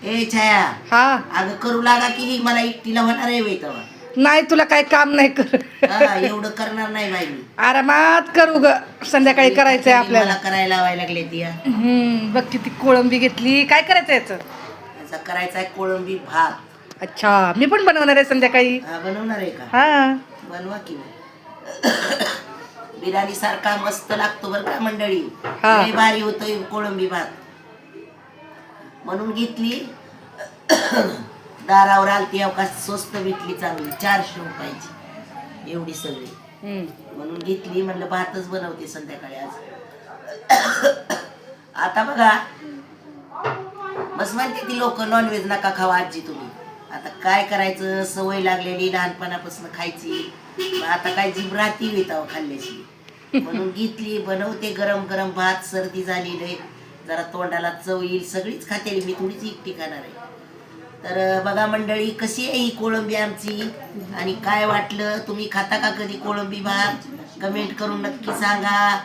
ए छाया, हा अगं करू लागा की ही मला एकटीला होणार आहे बाई तेव्हा. नाही तुला काही काम नाही कर हा, एवढं करणार नाही बाई मी. आरामात करू ग संध्याकाळी करायचंय आपल्याला. मला करायला लावायला लागले ती. बघ किती कोळंबी घेतली. काय करायचं याचं? असा करायचा आहे कोळंबी भात. अच्छा मी पण बनवणार आहे संध्याकाळी. हा, बनवणार आहे का? हा बनवा की मग. बिर्याणी सारखा मस्त लागतो बरं का मंडळी. हा. लय भारी होतोय कोळंबी भात. म्हणून घेतली. दारावर आलती अवकाश स्वस्त भेटली चांगली 400 रुपयाची एवढी सगळी. म्हणून घेतली, म्हणलं भातच बनवते संध्याकाळी आज. आता बघा बस म्हणते ती लोक नॉनव्हेज नका खावा आजी तुम्ही. आता काय करायचं, सवय लागलेली लहानपणापासून खायची. मग आता काय जीभ राहती येतावं खाल्ल्याशी. म्हणून घेतली, बनवते गरम गरम भात. सर्दी झालेली आहे, जरा तोंडाला चव येईल. सगळीच खाते मी, थोडीच एकटी खाणार आहे. तर बघा मंडळी कशी आहे ही कोळंबी आमची, आणि काय वाटलं, तुम्ही खाता का कधी कोळंबी भात? कमेंट करून नक्की सांगा.